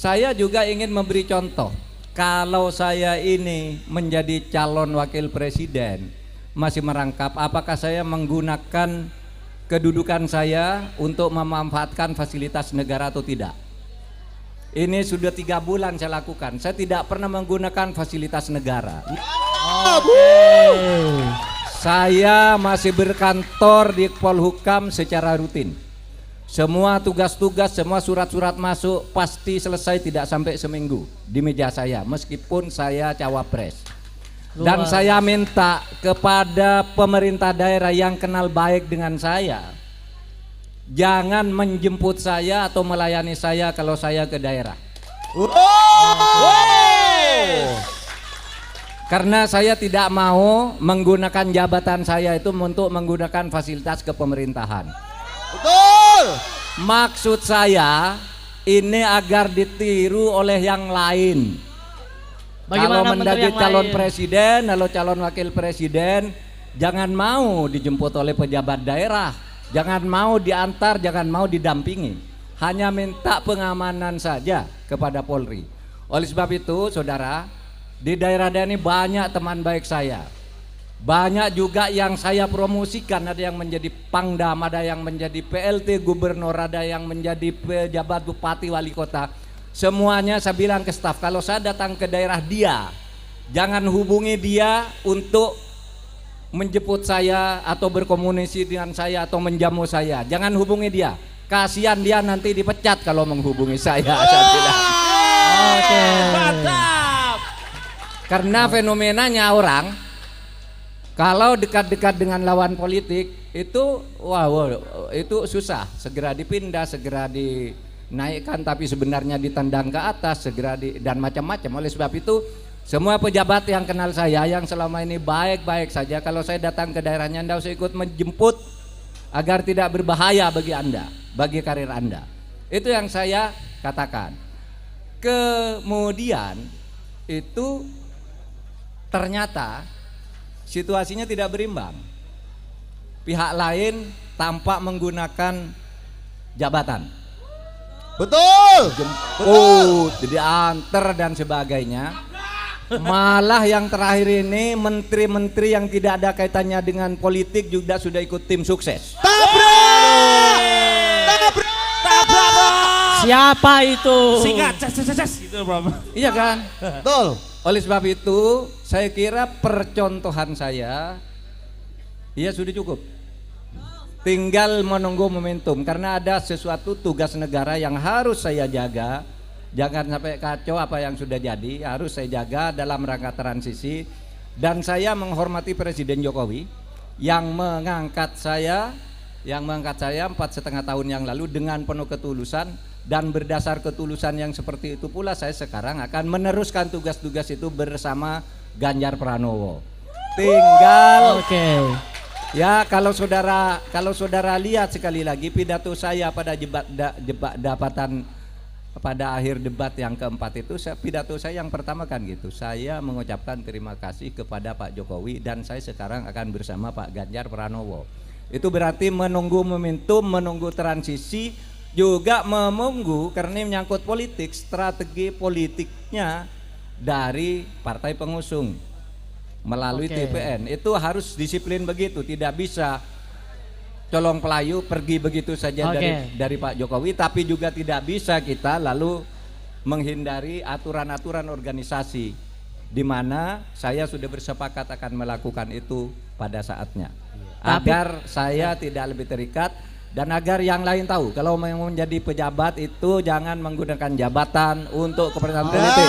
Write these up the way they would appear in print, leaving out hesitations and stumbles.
Saya juga ingin memberi contoh. Kalau saya ini menjadi calon wakil presiden, masih merangkap, apakah saya menggunakan kedudukan saya untuk memanfaatkan fasilitas negara atau tidak? Ini sudah 3 bulan saya lakukan. Saya tidak pernah menggunakan fasilitas negara. Saya masih berkantor di Polhukam secara rutin. Semua tugas-tugas, semua surat-surat masuk pasti selesai tidak sampai seminggu di meja saya, meskipun saya cawapres. Dan saya minta kepada pemerintah daerah yang kenal baik dengan saya, jangan menjemput saya atau melayani saya kalau saya ke daerah. Karena saya tidak mau menggunakan jabatan saya itu untuk menggunakan fasilitas kepemerintahan. Betul. Maksud saya ini agar ditiru oleh yang lain. Kalau menjadi calon presiden, kalau calon wakil presiden, jangan mau dijemput oleh pejabat daerah, jangan mau diantar, jangan mau didampingi. Hanya minta pengamanan saja kepada Polri. Oleh sebab itu, saudara, di daerah-daerah ini banyak teman baik saya. Banyak juga yang saya promosikan, ada yang menjadi pangdam, ada yang menjadi PLT gubernur, ada yang menjadi pejabat bupati wali kota. Semuanya saya bilang ke staf, kalau saya datang ke daerah dia, jangan hubungi dia untuk menjemput saya atau berkomunikasi dengan saya atau menjamu saya. Jangan hubungi dia, kasihan dia nanti dipecat kalau menghubungi saya. Saya bilang. Oke. Mantap. Karena fenomenanya orang kalau dekat-dekat dengan lawan politik itu itu susah, segera dipindah, segera dinaikkan, tapi sebenarnya ditendang ke atas, dan macam-macam. Oleh sebab itu semua pejabat yang kenal saya yang selama ini baik-baik saja, kalau saya datang ke daerahnya Anda usah ikut menjemput agar tidak berbahaya bagi Anda, bagi karir Anda. Itu yang saya katakan. Kemudian itu ternyata situasinya tidak berimbang. Pihak lain tampak menggunakan jabatan. Betul. Jemput, diantar dan sebagainya. Malah yang terakhir ini menteri-menteri yang tidak ada kaitannya dengan politik juga sudah ikut tim sukses. Tabrak. Siapa itu? Singkat, ces gitu, Bro. Iya kan? Betul. Oleh sebab itu saya kira percontohan saya ya sudah cukup. Tinggal menunggu momentum, karena ada sesuatu tugas negara yang harus saya jaga. Jangan sampai kacau apa yang sudah jadi, harus saya jaga dalam rangka transisi. Dan saya menghormati Presiden Jokowi yang mengangkat saya 4,5 tahun yang lalu dengan penuh ketulusan, dan berdasar ketulusan yang seperti itu pula saya sekarang akan meneruskan tugas-tugas itu bersama Ganjar Pranowo. Tinggal ya, kalau saudara lihat sekali lagi pidato saya pada pada akhir debat yang keempat itu, pidato saya yang pertama kan gitu, saya mengucapkan terima kasih kepada Pak Jokowi dan saya sekarang akan bersama Pak Ganjar Pranowo. Itu berarti menunggu momentum, menunggu transisi, juga menunggu karena menyangkut politik, strategi politiknya dari partai pengusung melalui TPN. Itu harus disiplin begitu, tidak bisa colong pelayu pergi begitu saja dari Pak Jokowi, tapi juga tidak bisa kita lalu menghindari aturan-aturan organisasi, di mana saya sudah bersepakat akan melakukan itu pada saatnya. Agar saya tidak lebih terikat dan agar yang lain tahu kalau mau menjadi pejabat itu jangan menggunakan jabatan untuk kepentingan politik.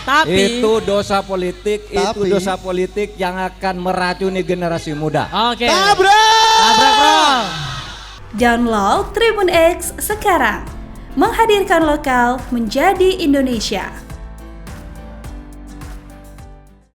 Tapi itu dosa politik, itu dosa politik yang akan meracuni generasi muda. Tabrak, bro. Download Tribun X sekarang, menghadirkan lokal menjadi Indonesia.